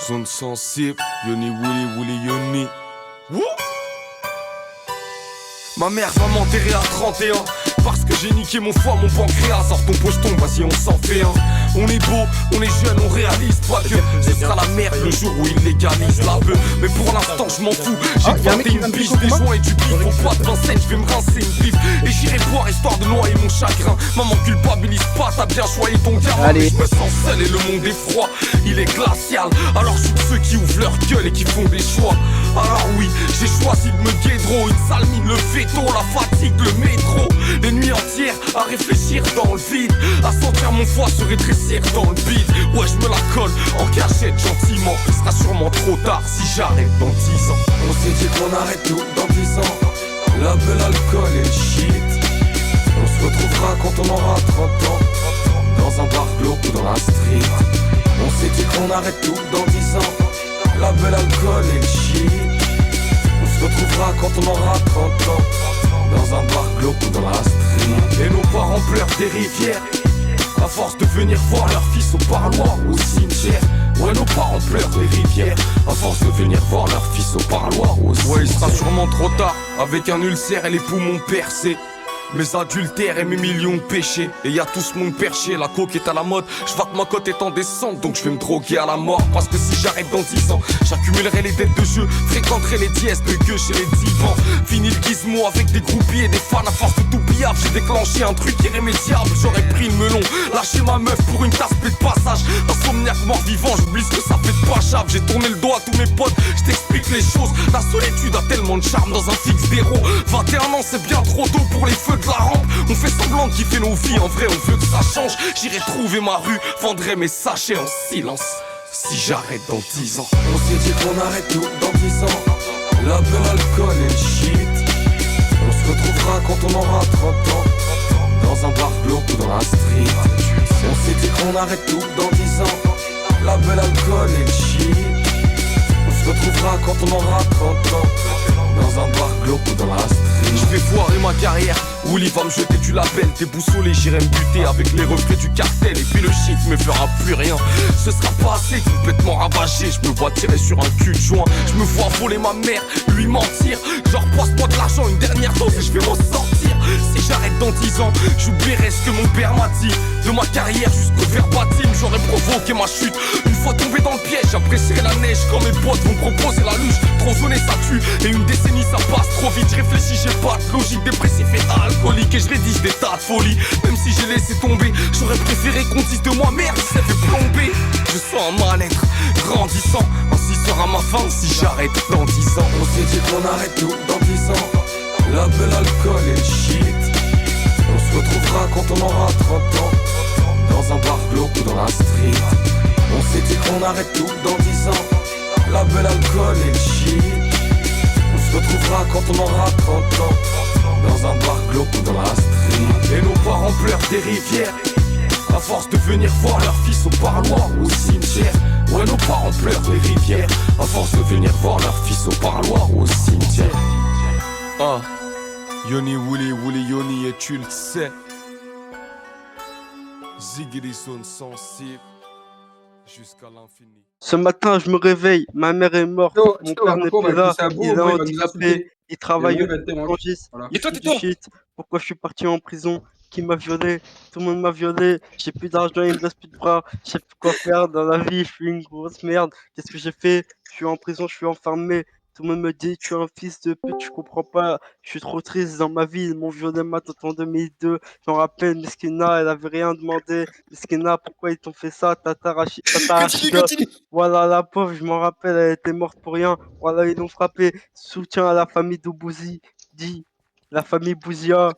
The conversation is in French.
zone sensible, Yoni Willy Willy Yoni. Wouh. Ma mère va m'enterrer à 31 parce que j'ai niqué mon foie, mon pancréas. Sors ton pocheton, vas-y on s'en fait un. On est beau, on est jeune, on réalise pas que ce sera la merde le jour où ils légalisent la beuh. Mais pour l'instant je m'en fous, j'ai planté une biche, des joints et du bif. Au poids de Vincennes, je vais me rincer une bif et j'irai boire histoire de noyer mon chagrin. Maman culpabilise pas, t'as bien choisi ton gamin. Mais je me sens seul et le monde est froid, il est glacial. Alors je suis de ceux qui ouvrent leur gueule et qui font des choix. Alors oui, j'ai choisi de me guédro, une sale mine, le veto, la fatigue, le métro. Les nuits entières à réfléchir dans le vide, à sentir mon foie se rétrécir dans le bide. Ouais, je me la colle en cachette gentiment. Ce sera sûrement trop tard si j'arrête dans 10 ans. On s'est dit qu'on arrête tout dans 10 ans. La belle, l'alcool et le shit. On se retrouvera quand on aura 30 ans, dans un bar glauque ou dans la street. On s'est dit qu'on arrête tout dans 10 ans. La belle, l'alcool et le shit. On se retrouvera quand on aura 30 ans, dans un bar glauque ou dans la street. Et nos parents pleurent des rivières à force de venir voir leur fils au parloir ou au cimetière. Ouais, nos parents pleurent des rivières à force de venir voir leur fils au parloir ou au cimetière. Ouais, il sera sûrement trop tard, avec un ulcère et les poumons percés. Mes adultères et mes millions de péchés. Et y a tout ce monde perché, la coke est à la mode. Je vois que ma cote est en descente, donc je vais me droguer à la mort. Parce que si j'arrête dans 10 ans, j'accumulerai les dettes de jeu, fréquenterai les dièses de gueux chez les divans. Fini le gizmo avec des groupies et des fans à force de tout billard. J'ai déclenché un truc irrémédiable, j'aurais pris le melon, lâché ma meuf pour une tasse de passage. Insomniaque mort vivant, j'oublie ce que ça fait de pas chave. J'ai tourné le dos à tous mes potes, je t'explique les choses. La solitude a tellement de charme dans un fixe d'héros. 21 ans c'est bien trop tôt pour les feux de la rampe. On fait semblant de kiffer nos vies, en vrai on veut que ça change. J'irai trouver ma rue, vendrai mes sachets en silence si j'arrête dans 10 ans. On s'est dit qu'on arrête tout dans 10 ans. La belle, l'alcool et le shit. On se retrouvera quand on aura 30 ans, dans un bar glauque ou dans la street. On s'est dit qu'on arrête tout dans 10 ans. La belle, l'alcool et le shit. On se retrouvera quand on aura 30 ans, dans un bar glauque ou dans la street. Je vais foirer ma carrière, Willy va me jeter du label. Déboussolé, j'irai me buter avec les reflets du cartel. Et puis le shit me fera plus rien. Ce sera pas assez, complètement ravagé. Je me vois tirer sur un cul de joint. Je me vois voler ma mère, lui mentir. Genre passe-moi de l'argent, une dernière dose et je vais m'en sortir. Si j'arrête dans 10 ans, j'oublierai ce que mon père m'a dit. De ma carrière jusqu'au verbatim, j'aurais provoqué ma chute. Une fois tombé dans le piège, j'apprécierai la neige. Quand mes potes vont proposer la luge, trop zoné ça tue. Et une décennie ça passe trop vite, je réfléchis, j'ai pas de logique. Dépressif et alcoolique et je rédige des tas de folies. Même si j'ai laissé tomber, j'aurais préféré qu'on dise de moi merde, ça fait plomber. Je sens un mal-être grandissant, ainsi sera ma fin si j'arrête dans 10 ans. On s'est dit qu'on arrête tout dans 10 ans. La belle, l'alcool et le shit. On se retrouvera quand on aura 30 ans, dans un bar glauque ou dans la street. On s'est dit qu'on arrête tout dans 10 ans. La belle, l'alcool et le shit. On se retrouvera quand on aura 30 ans, dans un bar glauque ou dans la street. Et nos parents pleurent des rivières à force de venir voir leur fils au parloir ou au cimetière. Ouais, nos parents pleurent des rivières à force de venir voir leur fils au parloir ou au cimetière. Ah, Yoni Willy Willy Yoni et tu le sais. Ziggy des zones sensibles jusqu'à l'infini. Ce matin, je me réveille, ma mère est morte, mon père n'est plus là, il est handicapé, il travaille au plongiste, il fait du shit. Pourquoi je suis parti en prison? Qui m'a violé? Tout le monde m'a violé, j'ai plus d'argent, il me reste plus de bras, je sais plus quoi faire dans la vie, je suis une grosse merde. Qu'est-ce que j'ai fait? Je suis en prison, je suis enfermé. Tout le monde me dit, tu es un fils de pute, tu comprends pas, je suis trop triste dans ma vie, ils m'ont violé ma tante en 2002, j'en rappelle, Meskina, elle avait rien demandé, Meskina, pourquoi ils t'ont fait ça, Tata Rachida, voilà la pauvre, je m'en rappelle, elle était morte pour rien, voilà ils l'ont frappé, soutien à la famille d'Oubouzi, dit, la famille Bouzia,